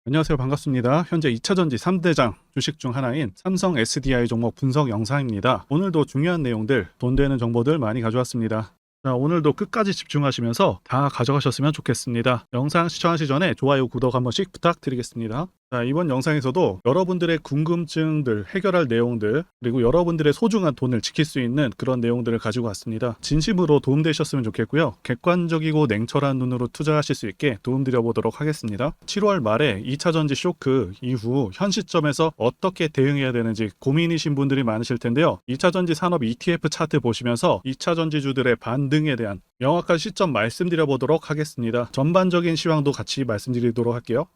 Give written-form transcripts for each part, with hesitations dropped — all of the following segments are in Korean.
안녕하세요. 반갑습니다. 현재 2차전지 3대장 주식 중 하나인 삼성 SDI 종목 분석 영상입니다. 오늘도 중요한 내용들, 돈 되는 정보들 많이 가져왔습니다. 자, 오늘도 끝까지 집중하시면서 다 가져가셨으면 좋겠습니다. 영상 시청하시기 전에 좋아요, 구독 한 번씩 부탁드리겠습니다. 자, 이번 영상에서도 여러분들의 궁금증들, 해결할 내용들, 그리고 여러분들의 소중한 돈을 지킬 수 있는 그런 내용들을 가지고 왔습니다. 진심으로 도움되셨으면 좋겠고요. 객관적이고 냉철한 눈으로 투자하실 수 있게 도움드려 보도록 하겠습니다. 7월 말에 2차전지 쇼크 이후 현 시점에서 어떻게 대응해야 되는지 고민이신 분들이 많으실 텐데요. 2차전지 산업 ETF 차트 보시면서 2차전지주들의 반등에 대한 명확한 시점 말씀드려 보도록 하겠습니다. 전반적인 시황도 같이 말씀드리도록 할게요.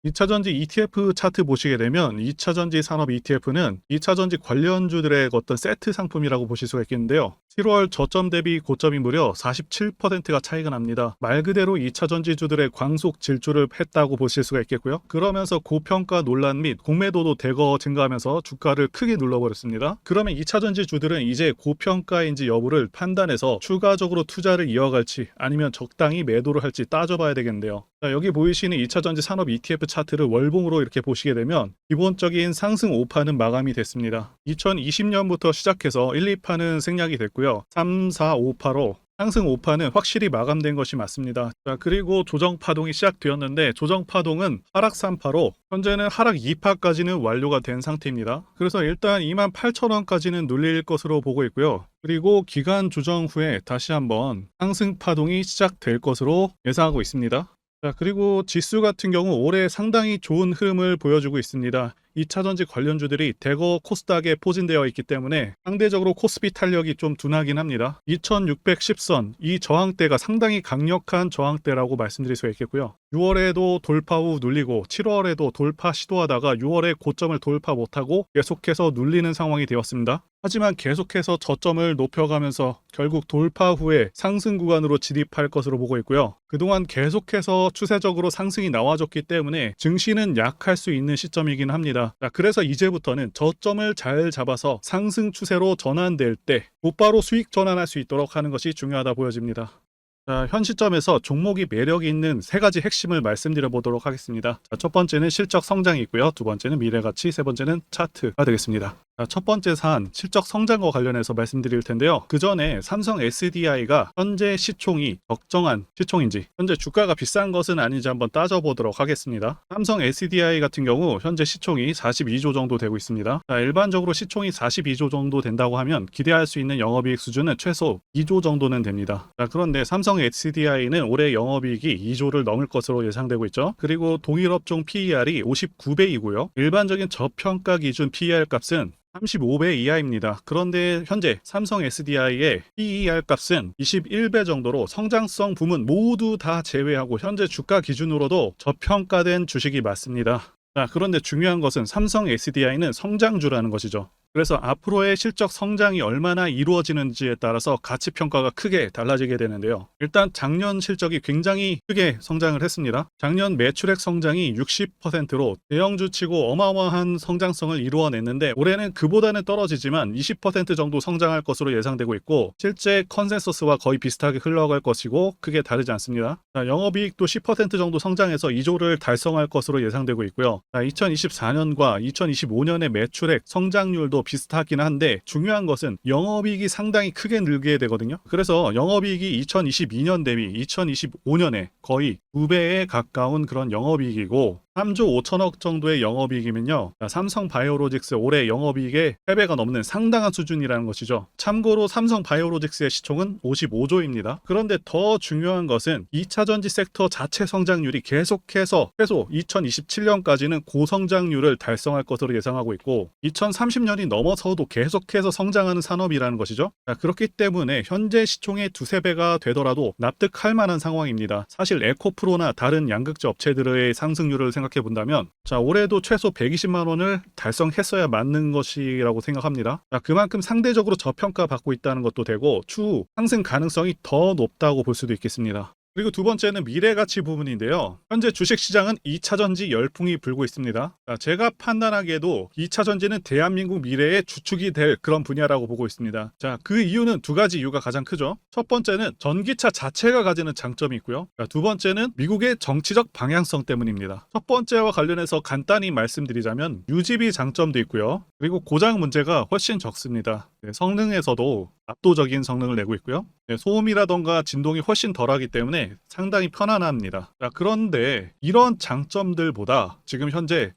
2차전지 ETF 차트 보시게 되면 2차전지 산업 ETF는 2차전지 관련주들의 어떤 세트 상품이라고 보실 수가 있겠는데요. 7월 저점 대비 고점이 무려 47%가 차이가 납니다. 말 그대로 2차전지주들의 광속 질주를 했다고 보실 수가 있겠고요. 그러면서 고평가 논란 및 공매도도 대거 증가하면서 주가를 크게 눌러버렸습니다. 그러면 2차전지주들은 이제 고평가인지 여부를 판단해서 추가적으로 투자를 이어갈지 아니면 적당히 매도를 할지 따져봐야 되겠는데요. 자, 여기 보이시는 2차전지 산업 ETF 차트를 월봉으로 이렇게 보시게 되면 기본적인 상승 5파는 마감이 됐습니다. 2020년부터 시작해서 1, 2파는 생략이 됐고요. 3, 4, 5파로 상승 5파는 확실히 마감된 것이 맞습니다. 자, 그리고 조정 파동이 시작되었는데 조정 파동은 하락 3파로 현재는 하락 2파까지는 완료가 된 상태입니다. 그래서 일단 28,000원까지는 눌릴 것으로 보고 있고요. 그리고 기간 조정 후에 다시 한번 상승 파동이 시작될 것으로 예상하고 있습니다. 자, 그리고 지수 같은 경우 올해 상당히 좋은 흐름을 보여주고 있습니다. 2차전지 관련주들이 대거 코스닥에 포진되어 있기 때문에 상대적으로 코스피 탄력이 좀 둔하긴 합니다. 2610선, 이 저항대가 상당히 강력한 저항대라고 말씀드릴 수가 있겠고요. 6월에도 돌파 후 눌리고 7월에도 돌파 시도하다가 6월에 고점을 돌파 못하고 계속해서 눌리는 상황이 되었습니다. 하지만 계속해서 저점을 높여가면서 결국 돌파 후에 상승 구간으로 진입할 것으로 보고 있고요. 그동안 계속해서 추세적으로 상승이 나와줬기 때문에 증시는 약할 수 있는 시점이긴 합니다. 자, 그래서 이제부터는 저점을 잘 잡아서 상승 추세로 전환될 때 곧바로 수익 전환할 수 있도록 하는 것이 중요하다 보여집니다. 자, 현 시점에서 종목이 매력이 있는 세 가지 핵심을 말씀드려 보도록 하겠습니다. 자, 첫 번째는 실적 성장이 있고요. 두 번째는 미래가치, 세 번째는 차트가 되겠습니다. 자, 첫 번째 사안, 실적 성장과 관련해서 말씀드릴 텐데요. 그 전에 삼성 SDI가 현재 시총이 적정한 시총인지, 현재 주가가 비싼 것은 아닌지 한번 따져보도록 하겠습니다. 삼성 SDI 같은 경우 현재 시총이 42조 정도 되고 있습니다. 자, 일반적으로 시총이 42조 정도 된다고 하면 기대할 수 있는 영업이익 수준은 최소 2조 정도는 됩니다. 자, 그런데 삼성 SDI는 올해 영업이익이 2조를 넘을 것으로 예상되고 있죠. 그리고 동일업종 PER이 59배이고요. 일반적인 저평가 기준 PER 값은 35배 이하입니다. 그런데 현재 삼성 SDI의 PER 값은 21배 정도로 성장성 부문 모두 다 제외하고 현재 주가 기준으로도 저평가된 주식이 맞습니다. 자, 그런데 중요한 것은 삼성 SDI는 성장주라는 것이죠. 그래서 앞으로의 실적 성장이 얼마나 이루어지는지에 따라서 가치 평가가 크게 달라지게 되는데요. 일단 작년 실적이 굉장히 크게 성장을 했습니다. 작년 매출액 성장이 60%로 대형주치고 어마어마한 성장성을 이루어냈는데 올해는 그보다는 떨어지지만 20% 정도 성장할 것으로 예상되고 있고 실제 컨센서스와 거의 비슷하게 흘러갈 것이고 크게 다르지 않습니다. 자, 영업이익도 10% 정도 성장해서 2조를 달성할 것으로 예상되고 있고요. 2024년과 2025년의 매출액 성장률도 비슷하긴 한데 중요한 것은 영업이익이 상당히 크게 늘게 되거든요. 그래서 영업이익이 2022년 대비 2025년에 거의 2배에 가까운 그런 영업이익이고 3조 5천억 정도의 영업이익이면요. 삼성바이오로직스 올해 영업이익의 3배가 넘는 상당한 수준이라는 것이죠. 참고로 삼성바이오로직스의 시총은 55조입니다. 그런데 더 중요한 것은 2차전지 섹터 자체 성장률이 계속해서 최소 2027년까지는 고성장률을 달성할 것으로 예상하고 있고 2030년이 넘어서도 계속해서 성장하는 산업이라는 것이죠. 그렇기 때문에 현재 시총의 2~3배가 되더라도 납득할 만한 상황입니다. 사실 에코프로나 다른 양극재 업체들의 상승률을 생각해 본다면 올해도 최소 120만 원을 달성했어야 맞는 것이라고 생각합니다. 그만큼 상대적으로 저평가 받고 있다는 것도 되고 추후 상승 가능성이 더 높다고 볼 수도 있겠습니다. 그리고 두 번째는 미래가치 부분인데요. 현재 주식시장은 2차전지 열풍이 불고 있습니다. 제가 판단하기에도 2차전지는 대한민국 미래의 주축이 될 그런 분야라고 보고 있습니다. 자, 그 이유는 두 가지 이유가 가장 크죠. 첫 번째는 전기차 자체가 가지는 장점이 있고요. 두 번째는 미국의 정치적 방향성 때문입니다. 첫 번째와 관련해서 간단히 말씀드리자면 유지비 장점도 있고요. 그리고 고장 문제가 훨씬 적습니다. 성능에서도 압도적인 성능을 내고 있고요. 소음이라던가 진동이 훨씬 덜하기 때문에 상당히 편안합니다. 자, 그런데 이런 장점들보다 지금 현재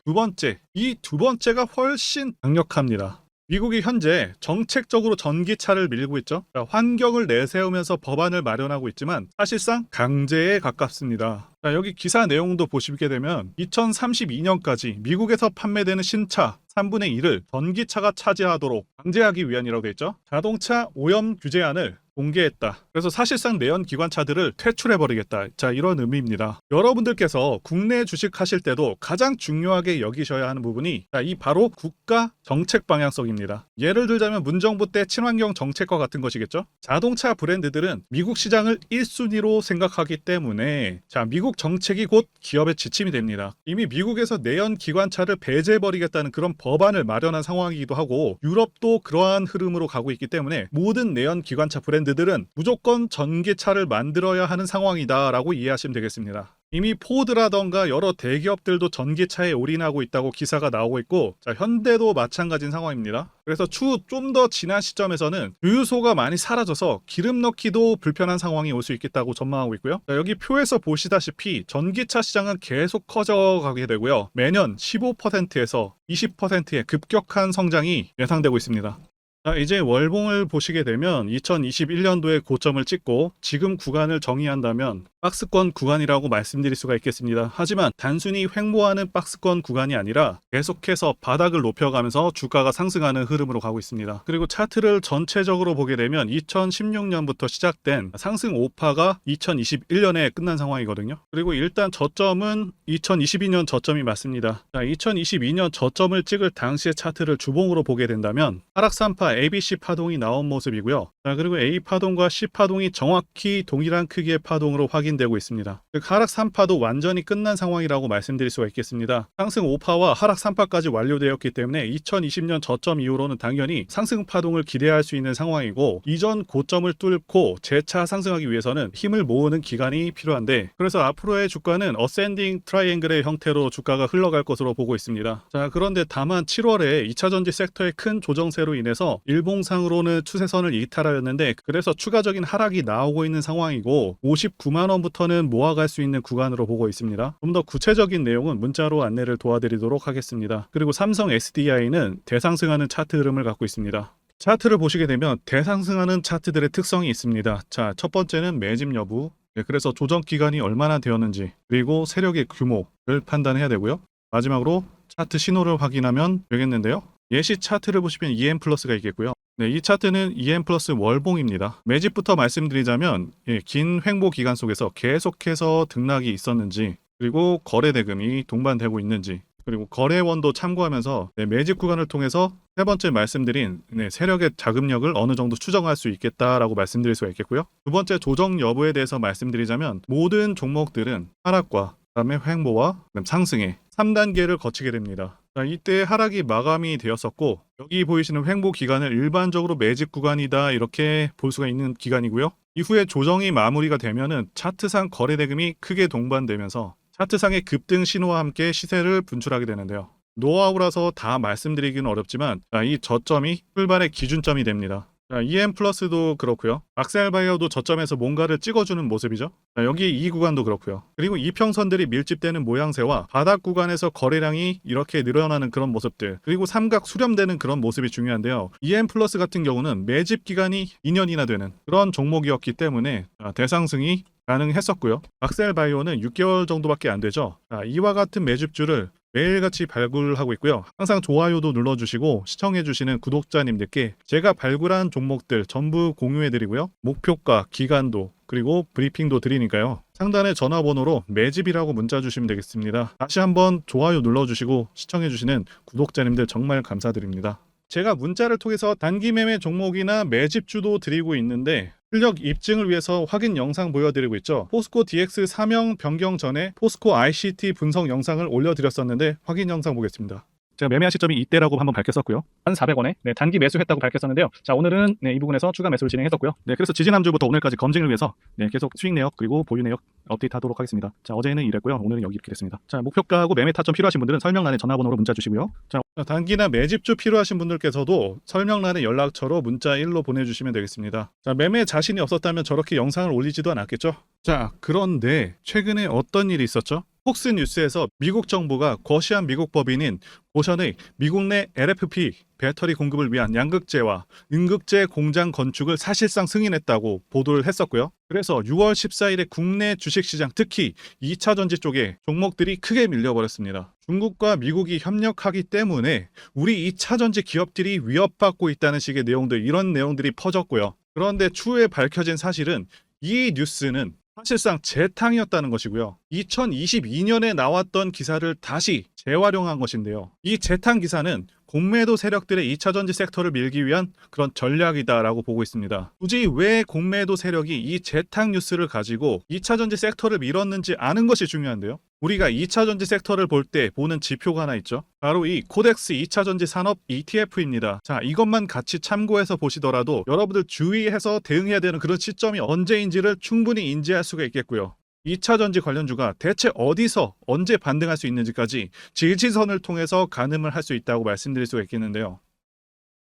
이 두 번째가 훨씬 강력합니다. 미국이 현재 정책적으로 전기차를 밀고 있죠. 자, 환경을 내세우면서 법안을 마련하고 있지만 사실상 강제에 가깝습니다. 자, 여기 기사 내용도 보시게 되면 2032년까지 미국에서 판매되는 신차 3분의 1을 전기차가 차지하도록 강제하기 위함이라고 되어 있죠. 자동차 오염 규제안을 공개했다. 그래서 사실상 내연 기관차들을 퇴출해버리겠다. 자, 이런 의미입니다. 여러분들께서 국내 주식하실 때도 가장 중요하게 여기셔야 하는 부분이 이 바로 국가 정책 방향성입니다. 예를 들자면 문정부 때 친환경 정책과 같은 것이겠죠. 자동차 브랜드들은 미국 시장을 1순위로 생각하기 때문에 미국 정책이 곧 기업의 지침이 됩니다. 이미 미국에서 내연 기관차를 배제해버리겠다는 그런 법안을 마련한 상황이기도 하고 유럽도 그러한 흐름으로 가고 있기 때문에 모든 내연 기관차 브랜드들은 무조건 전기차를 만들어야 하는 상황이다라고 이해하시면 되겠습니다. 이미 포드라던가 여러 대기업들도 전기차에 올인하고 있다고 기사가 나오고 있고 현대도 마찬가지인 상황입니다. 그래서 추후 좀 더 지난 시점에서는 주유소가 많이 사라져서 기름 넣기도 불편한 상황이 올 수 있겠다고 전망하고 있고요. 여기 표에서 보시다시피 전기차 시장은 계속 커져가게 되고요. 매년 15%에서 20%의 급격한 성장이 예상되고 있습니다. 자, 이제 월봉을 보시게 되면 2021년도에 고점을 찍고 지금 구간을 정의한다면 박스권 구간이라고 말씀드릴 수가 있겠습니다. 하지만 단순히 횡보하는 박스권 구간이 아니라 계속해서 바닥을 높여가면서 주가가 상승하는 흐름으로 가고 있습니다. 그리고 차트를 전체적으로 보게 되면 2016년부터 시작된 상승 오파가 2021년에 끝난 상황이거든요. 그리고 일단 저점은 2022년 저점이 맞습니다. 자, 2022년 저점을 찍을 당시의 차트를 주봉으로 보게 된다면 하락 3파 ABC 파동이 나온 모습이고요. 자, 그리고 A 파동과 C 파동이 정확히 동일한 크기의 파동으로 확인되고 있습니다. 즉 하락 3파도 완전히 끝난 상황이라고 말씀드릴 수가 있겠습니다. 상승 5파와 하락 3파까지 완료되었기 때문에 2020년 저점 이후로는 당연히 상승 파동을 기대할 수 있는 상황이고 이전 고점을 뚫고 재차 상승하기 위해서는 힘을 모으는 기간이 필요한데 그래서 앞으로의 주가는 어센딩 트라이앵글의 형태로 주가가 흘러갈 것으로 보고 있습니다. 자, 그런데 다만 7월에 2차전지 섹터의 큰 조정세로 인해서 일봉상으로는 추세선을 이탈하였는데 그래서 추가적인 하락이 나오고 있는 상황이고 59만원부터는 모아갈 수 있는 구간으로 보고 있습니다. 좀 더 구체적인 내용은 문자로 안내를 도와드리도록 하겠습니다. 그리고 삼성 SDI는 대상승하는 차트 흐름을 갖고 있습니다. 차트를 보시게 되면 대상승하는 차트들의 특성이 있습니다. 자, 첫 번째는 매집 여부, 그래서 조정 기간이 얼마나 되었는지 그리고 세력의 규모를 판단해야 되고요. 마지막으로 차트 신호를 확인하면 되겠는데요. 예시 차트를 보시면 EM 플러스가 있겠고요. 이 차트는 EM 플러스 월봉입니다. 매집부터 말씀드리자면 긴 횡보 기간 속에서 계속해서 등락이 있었는지 그리고 거래 대금이 동반되고 있는지 그리고 거래원도 참고하면서 매집 구간을 통해서 세 번째 말씀드린 세력의 자금력을 어느 정도 추정할 수 있겠다라고 말씀드릴 수가 있겠고요. 두 번째 조정 여부에 대해서 말씀드리자면 모든 종목들은 하락과 그다음에 횡보와 그다음 상승의 3단계를 거치게 됩니다. 자, 이때 하락이 마감이 되었었고 여기 보이시는 횡보 기간을 일반적으로 매집 구간이다 이렇게 볼 수가 있는 기간이고요. 이후에 조정이 마무리가 되면은 차트상 거래 대금이 크게 동반되면서 차트상의 급등 신호와 함께 시세를 분출하게 되는데요. 노하우라서 다 말씀드리기는 어렵지만 이 저점이 출발의 기준점이 됩니다. EM 플러스도 그렇고요. 악셀바이어도 저점에서 뭔가를 찍어주는 모습이죠. 여기 이 구간도 그렇고요. 그리고 이평선들이 밀집되는 모양새와 바닥 구간에서 거래량이 이렇게 늘어나는 그런 모습들 그리고 삼각 수렴되는 그런 모습이 중요한데요. EM 플러스 같은 경우는 매집 기간이 2년이나 되는 그런 종목이었기 때문에 대상승이 가능했었고요. 악셀바이오는 6개월 정도밖에 안 되죠. 이와 같은 매집주를 매일같이 발굴하고 있고요. 항상 좋아요도 눌러주시고 시청해주시는 구독자님들께 제가 발굴한 종목들 전부 공유해드리고요. 목표가, 기간도 그리고 브리핑도 드리니까요. 상단의 전화번호로 매집이라고 문자 주시면 되겠습니다. 다시 한번 좋아요 눌러주시고 시청해주시는 구독자님들 정말 감사드립니다. 제가 문자를 통해서 단기 매매 종목이나 매집주도 드리고 있는데 실력 입증을 위해서 확인 영상 보여드리고 있죠. 포스코 DX 사명 변경 전에 포스코 ICT 분석 영상을 올려드렸었는데 확인 영상 보겠습니다. 제가 매매한 시점이 이때라고 한번 밝혔었고요. 1,400원에 단기 매수했다고 밝혔었는데요. 자, 오늘은 이 부분에서 추가 매수를 진행했었고요. 그래서 지지난 주부터 오늘까지 검증을 위해서 계속 수익 내역 그리고 보유 내역 업데이트하도록 하겠습니다. 자, 어제는 이랬고요. 오늘은 여기 이렇게 됐습니다. 자, 목표가하고 매매 타점 필요하신 분들은 설명란에 전화번호로 문자 주시고요. 자, 단기나 매집주 필요하신 분들께서도 설명란에 연락처로 문자 1로 보내주시면 되겠습니다. 자, 매매 자신이 없었다면 저렇게 영상을 올리지도 않았겠죠. 자, 그런데 최근에 어떤 일이 있었죠? 폭스뉴스에서 미국 정부가 거시한 미국 법인인 고션의 미국 내 LFP 배터리 공급을 위한 양극재와 음극재 공장 건축을 사실상 승인했다고 보도를 했었고요. 그래서 6월 14일에 국내 주식시장 특히 2차전지 쪽에 종목들이 크게 밀려버렸습니다. 중국과 미국이 협력하기 때문에 우리 2차전지 기업들이 위협받고 있다는 식의 내용들, 이런 내용들이 퍼졌고요. 그런데 추후에 밝혀진 사실은 이 뉴스는 사실상 재탕이었다는 것이고요. 2022년에 나왔던 기사를 다시 재활용한 것인데요. 이 재탕 기사는 공매도 세력들의 2차전지 섹터를 밀기 위한 그런 전략이다라고 보고 있습니다. 굳이 왜 공매도 세력이 이 재탕 뉴스를 가지고 2차전지 섹터를 밀었는지 아는 것이 중요한데요. 우리가 2차전지 섹터를 볼 때 보는 지표가 하나 있죠. 바로 이 코덱스 2차전지 산업 ETF입니다. 자, 이것만 같이 참고해서 보시더라도 여러분들 주의해서 대응해야 되는 그런 시점이 언제인지를 충분히 인지할 수가 있겠고요. 2차전지 관련주가 대체 어디서 언제 반등할 수 있는지까지 지지선을 통해서 가늠을 할 수 있다고 말씀드릴 수가 있겠는데요.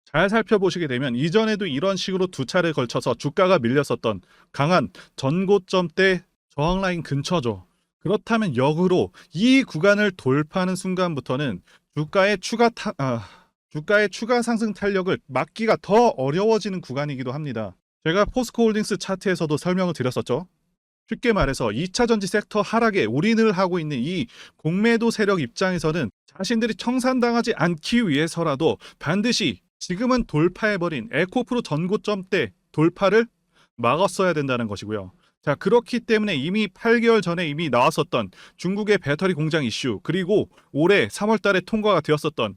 잘 살펴보시게 되면 이전에도 이런 식으로 두 차례에 걸쳐서 주가가 밀렸었던 강한 전고점대 저항라인 근처죠. 그렇다면 역으로 이 구간을 돌파하는 순간부터는 주가의 추가 상승 탄력을 막기가 더 어려워지는 구간이기도 합니다. 제가 포스코홀딩스 차트에서도 설명을 드렸었죠. 쉽게 말해서 2차전지 섹터 하락에 올인을 하고 있는 이 공매도 세력 입장에서는 자신들이 청산당하지 않기 위해서라도 반드시 지금은 돌파해버린 에코프로 전고점대 돌파를 막았어야 된다는 것이고요. 자, 그렇기 때문에 이미 8개월 전에 이미 나왔었던 중국의 배터리 공장 이슈, 그리고 올해 3월 달에 통과가 되었었던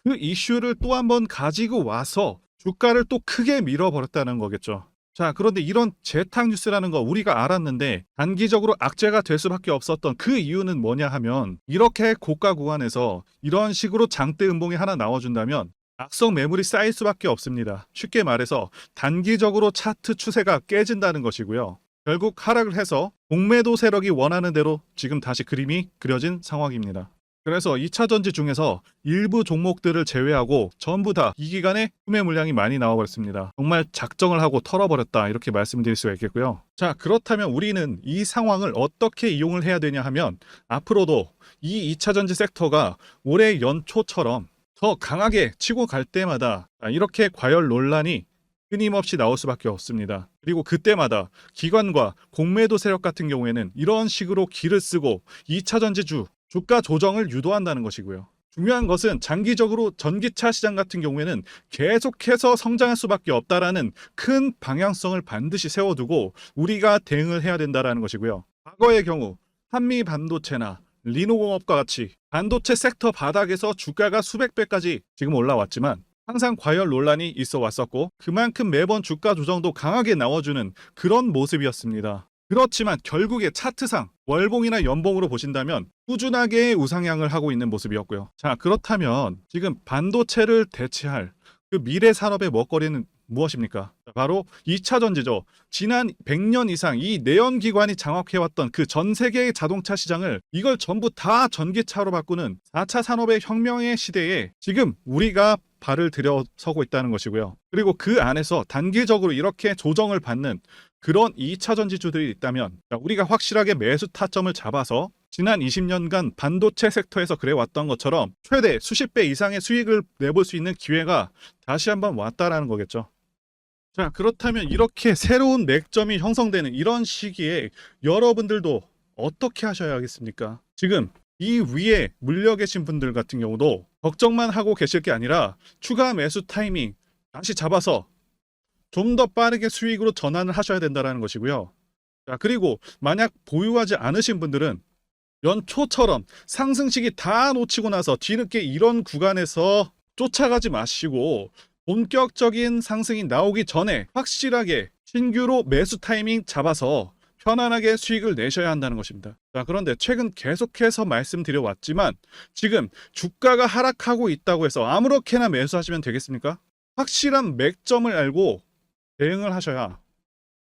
그 이슈를 또 한번 가지고 와서 주가를 또 크게 밀어버렸다는 거겠죠. 자, 그런데 이런 재탕 뉴스라는 거 우리가 알았는데 단기적으로 악재가 될 수밖에 없었던 그 이유는 뭐냐 하면, 이렇게 고가 구간에서 이런 식으로 장대 음봉이 하나 나와준다면 악성 매물이 쌓일 수밖에 없습니다. 쉽게 말해서 단기적으로 차트 추세가 깨진다는 것이고요. 결국 하락을 해서 공매도 세력이 원하는 대로 지금 다시 그림이 그려진 상황입니다. 그래서 2차전지 중에서 일부 종목들을 제외하고 전부 다 이 기간에 구매 물량이 많이 나와버렸습니다. 정말 작정을 하고 털어버렸다, 이렇게 말씀드릴 수가 있겠고요. 자, 그렇다면 우리는 이 상황을 어떻게 이용을 해야 되냐 하면, 앞으로도 이 2차전지 섹터가 올해 연초처럼 더 강하게 치고 갈 때마다 이렇게 과열 논란이 끊임없이 나올 수밖에 없습니다. 그리고 그때마다 기관과 공매도 세력 같은 경우에는 이런 식으로 기를 쓰고 2차전지주 주가 조정을 유도한다는 것이고요. 중요한 것은 장기적으로 전기차 시장 같은 경우에는 계속해서 성장할 수밖에 없다라는 큰 방향성을 반드시 세워두고 우리가 대응을 해야 된다는 것이고요. 과거의 경우 한미 반도체나 리노공업과 같이 반도체 섹터 바닥에서 주가가 수백 배까지 지금 올라왔지만 항상 과열 논란이 있어 왔었고, 그만큼 매번 주가 조정도 강하게 나와주는 그런 모습이었습니다. 그렇지만 결국에 차트상 월봉이나 연봉으로 보신다면 꾸준하게 우상향을 하고 있는 모습이었고요. 자, 그렇다면 지금 반도체를 대체할 그 미래 산업의 먹거리는 무엇입니까? 바로 2차전지죠. 지난 100년 이상 이 내연기관이 장악해왔던 그 전 세계의 자동차 시장을 이걸 전부 다 전기차로 바꾸는 4차 산업의 혁명의 시대에 지금 우리가 발을 들여서고 있다는 것이고요. 그리고 그 안에서 단기적으로 이렇게 조정을 받는 그런 2차전지주들이 있다면 우리가 확실하게 매수 타점을 잡아서 지난 20년간 반도체 섹터에서 그래왔던 것처럼 최대 수십 배 이상의 수익을 내볼 수 있는 기회가 다시 한번 왔다라는 거겠죠. 자, 그렇다면 이렇게 새로운 맥점이 형성되는 이런 시기에 여러분들도 어떻게 하셔야겠습니까? 지금 이 위에 물려 계신 분들 같은 경우도 걱정만 하고 계실 게 아니라 추가 매수 타이밍 다시 잡아서 좀 더 빠르게 수익으로 전환을 하셔야 된다는 것이고요. 자, 그리고 만약 보유하지 않으신 분들은 연초처럼 상승시기 다 놓치고 나서 뒤늦게 이런 구간에서 쫓아가지 마시고 본격적인 상승이 나오기 전에 확실하게 신규로 매수 타이밍 잡아서 편안하게 수익을 내셔야 한다는 것입니다. 자, 그런데 최근 계속해서 말씀드려 왔지만 지금 주가가 하락하고 있다고 해서 아무렇게나 매수하시면 되겠습니까? 확실한 맥점을 알고 대응을 하셔야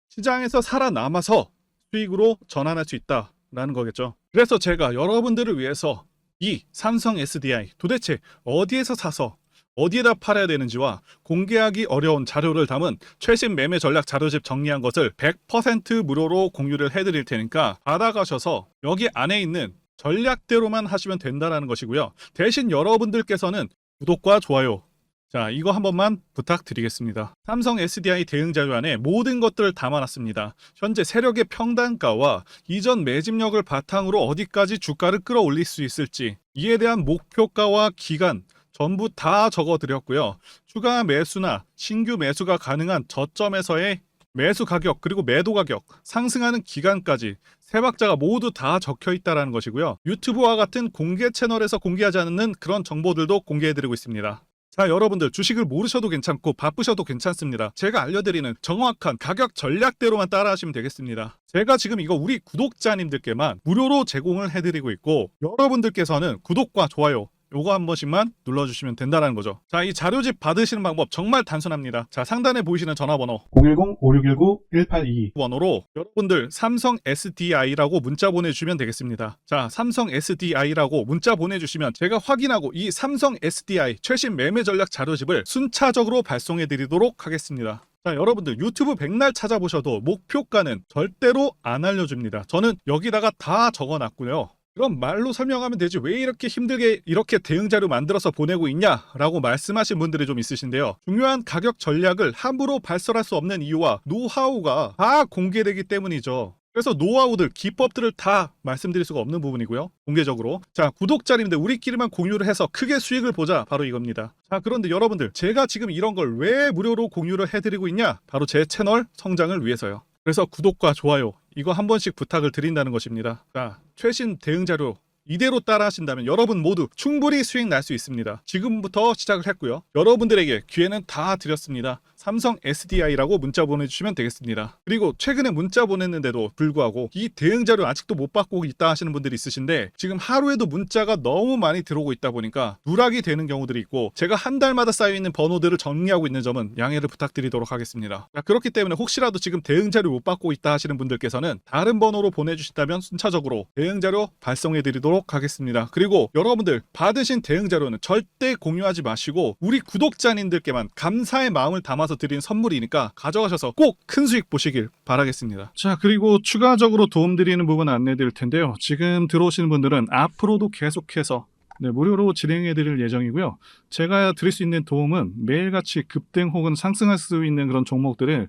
시장에서 살아남아서 수익으로 전환할 수 있다라는 거겠죠. 그래서 제가 여러분들을 위해서 이 삼성 SDI 도대체 어디에서 사서 어디에다 팔아야 되는지와 공개하기 어려운 자료를 담은 최신 매매 전략 자료집 정리한 것을 100% 무료로 공유를 해드릴 테니까 받아가셔서 여기 안에 있는 전략대로만 하시면 된다는 것이고요. 대신 여러분들께서는 구독과 좋아요, 자, 이거 한 번만 부탁드리겠습니다. 삼성 SDI 대응 자료 안에 모든 것들을 담아놨습니다. 현재 세력의 평단가와 이전 매집력을 바탕으로 어디까지 주가를 끌어올릴 수 있을지, 이에 대한 목표가와 기간 전부 다 적어드렸고요. 추가 매수나 신규 매수가 가능한 저점에서의 매수 가격 그리고 매도 가격, 상승하는 기간까지 세 박자가 모두 다 적혀 있다는 것이고요. 유튜브와 같은 공개 채널에서 공개하지 않는 그런 정보들도 공개해드리고 있습니다. 자, 여러분들 주식을 모르셔도 괜찮고 바쁘셔도 괜찮습니다. 제가 알려드리는 정확한 가격 전략대로만 따라하시면 되겠습니다. 제가 지금 이거 우리 구독자님들께만 무료로 제공을 해드리고 있고, 여러분들께서는 구독과 좋아요 요거 한 번씩만 눌러주시면 된다는 거죠. 자, 이 자료집 받으시는 방법 정말 단순합니다. 자, 상단에 보이시는 전화번호 010-5619-1822 번호로 여러분들 삼성 SDI라고 문자 보내주시면 되겠습니다. 자, 삼성 SDI라고 문자 보내주시면 제가 확인하고 이 삼성 SDI 최신 매매 전략 자료집을 순차적으로 발송해 드리도록 하겠습니다. 자, 여러분들 유튜브 백날 찾아보셔도 목표가는 절대로 안 알려줍니다. 저는 여기다가 다 적어놨고요. 그럼 말로 설명하면 되지 왜 이렇게 힘들게 이렇게 대응 자료 만들어서 보내고 있냐라고 말씀하신 분들이 좀 있으신데요. 중요한 가격 전략을 함부로 발설할 수 없는 이유와 노하우가 다 공개되기 때문이죠. 그래서 노하우들, 기법들을 다 말씀드릴 수가 없는 부분이고요. 공개적으로. 자, 구독자님들 우리끼리만 공유를 해서 크게 수익을 보자. 바로 이겁니다. 자, 그런데 여러분들 제가 지금 이런 걸 왜 무료로 공유를 해드리고 있냐? 바로 제 채널 성장을 위해서요. 그래서 구독과 좋아요 이거 한 번씩 부탁을 드린다는 것입니다. 자, 최신 대응 자료 이대로 따라 하신다면 여러분 모두 충분히 수익 날 수 있습니다. 지금부터 시작을 했고요. 여러분들에게 기회는 다 드렸습니다. 삼성 SDI라고 문자 보내주시면 되겠습니다. 그리고 최근에 문자 보냈는데도 불구하고 이 대응 자료 아직도 못 받고 있다 하시는 분들이 있으신데, 지금 하루에도 문자가 너무 많이 들어오고 있다 보니까 누락이 되는 경우들이 있고, 제가 한 달마다 쌓여있는 번호들을 정리하고 있는 점은 양해를 부탁드리도록 하겠습니다. 자, 그렇기 때문에 혹시라도 지금 대응 자료 못 받고 있다 하시는 분들께서는 다른 번호로 보내주신다면 순차적으로 대응 자료 발송해 드리도록 하겠습니다. 그리고 여러분들 받으신 대응 자료는 절대 공유하지 마시고 우리 구독자님들께만 감사의 마음을 담아서 드린 선물이니까 가져가셔서 꼭 큰 수익 보시길 바라겠습니다. 자, 그리고 추가적으로 도움드리는 부분 안내 드릴 텐데요. 지금 들어오시는 분들은 앞으로도 계속해서 무료로 진행해 드릴 예정이고요. 제가 드릴 수 있는 도움은 매일같이 급등 혹은 상승할 수 있는 그런 종목들을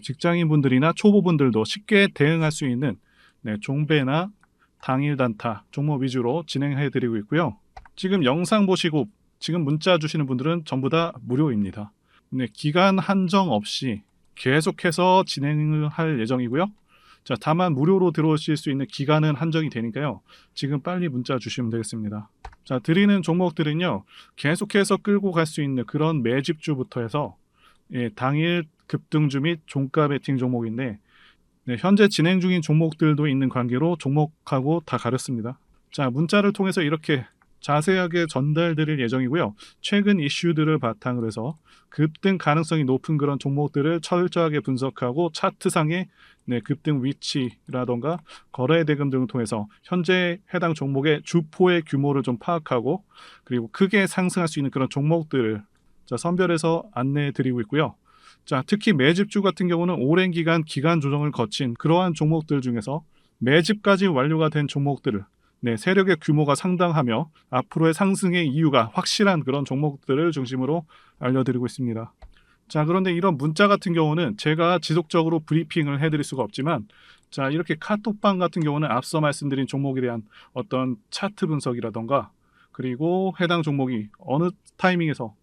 직장인분들이나 초보분들도 쉽게 대응할 수 있는 종배나 당일 단타 종목 위주로 진행해 드리고 있고요. 지금 영상 보시고 지금 문자 주시는 분들은 전부 다 무료입니다. 기간 한정 없이 계속해서 진행을 할 예정이고요. 자, 다만 무료로 들어오실 수 있는 기간은 한정이 되니까요. 지금 빨리 문자 주시면 되겠습니다. 자, 드리는 종목들은요. 계속해서 끌고 갈 수 있는 그런 매집주부터 해서 당일 급등주 및 종가 베팅 종목인데, 현재 진행 중인 종목들도 있는 관계로 종목하고 다 가렸습니다. 자, 문자를 통해서 이렇게 자세하게 전달드릴 예정이고요. 최근 이슈들을 바탕으로 해서 급등 가능성이 높은 그런 종목들을 철저하게 분석하고 차트상의 급등 위치라던가 거래 대금 등을 통해서 현재 해당 종목의 주포의 규모를 좀 파악하고, 그리고 크게 상승할 수 있는 그런 종목들을 선별해서 안내해 드리고 있고요. 자, 특히 매집주 같은 경우는 오랜 기간 조정을 거친 그러한 종목들 중에서 매집까지 완료가 된 종목들을 세력의 규모가 상당하며 앞으로의 상승의 이유가 확실한 그런 종목들을 중심으로 알려드리고 있습니다. 자, 그런데 이런 문자 같은 경우는 제가 지속적으로 브리핑을 해드릴 수가 없지만, 자, 이렇게 카톡방 같은 경우는 앞서 말씀드린 종목에 대한 어떤 차트 분석이라던가, 그리고 해당 종목이 어느 타이밍에서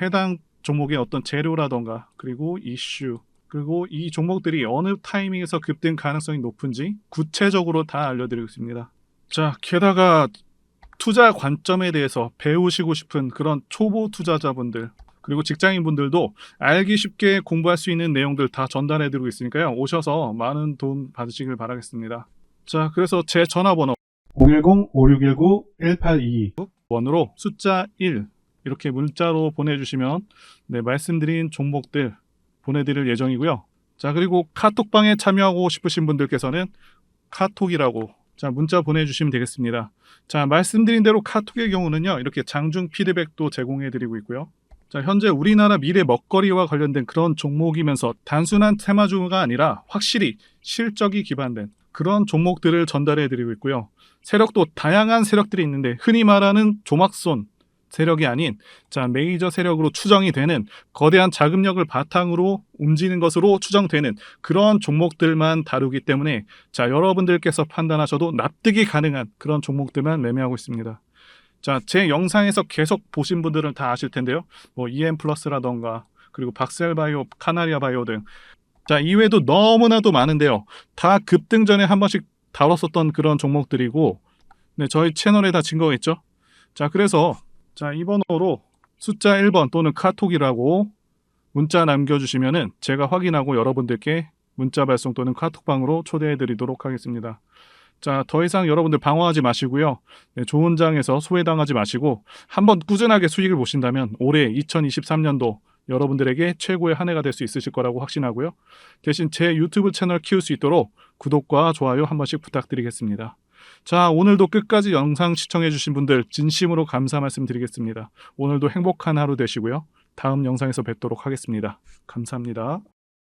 해당 종목의 어떤 재료라던가, 그리고 이슈, 그리고 이 종목들이 어느 타이밍에서 급등 가능성이 높은지 구체적으로 다 알려드리고 있습니다. 자, 게다가 투자 관점에 대해서 배우시고 싶은 그런 초보 투자자분들, 그리고 직장인분들도 알기 쉽게 공부할 수 있는 내용들 다 전달해드리고 있으니까요. 오셔서 많은 도움 받으시길 바라겠습니다. 자, 그래서 제 전화번호 010-5619-1822 번호로 숫자 1 이렇게 문자로 보내주시면 네, 말씀드린 종목들 보내드릴 예정이고요. 자, 그리고 카톡방에 참여하고 싶으신 분들께서는 카톡이라고 자, 문자 보내주시면 되겠습니다. 자, 말씀드린 대로 카톡의 경우는요, 이렇게 장중 피드백도 제공해드리고 있고요. 자, 현재 우리나라 미래 먹거리와 관련된 그런 종목이면서 단순한 테마주가 아니라 확실히 실적이 기반된 그런 종목들을 전달해드리고 있고요. 세력도 다양한 세력들이 있는데 흔히 말하는 조막손 세력이 아닌 자, 메이저 세력으로 추정이 되는 거대한 자금력을 바탕으로 움직이는 것으로 추정되는 그런 종목들만 다루기 때문에 자, 여러분들께서 판단하셔도 납득이 가능한 그런 종목들만 매매하고 있습니다. 자, 제 영상에서 계속 보신 분들은 다 아실 텐데요. 뭐 EM플러스라던가 그리고 박셀바이오, 카나리아바이오 등 자, 이외에도 너무나도 많은데요. 다 급등 전에 한 번씩 다뤘었던 그런 종목들이고 네, 저희 채널에 다 증거가 있죠. 자, 그래서 자, 이 번호로 숫자 1번 또는 카톡이라고 문자 남겨주시면은 제가 확인하고 여러분들께 문자 발송 또는 카톡방으로 초대해 드리도록 하겠습니다. 자, 더 이상 여러분들 방어하지 마시고요. 네, 좋은 장에서 소외당하지 마시고 한번 꾸준하게 수익을 보신다면 올해 2023년도 여러분들에게 최고의 한 해가 될 수 있으실 거라고 확신하고요. 대신 제 유튜브 채널 키울 수 있도록 구독과 좋아요 한 번씩 부탁드리겠습니다. 자, 오늘도 끝까지 영상 시청해주신 분들 진심으로 감사 말씀드리겠습니다. 오늘도 행복한 하루 되시고요. 다음 영상에서 뵙도록 하겠습니다. 감사합니다.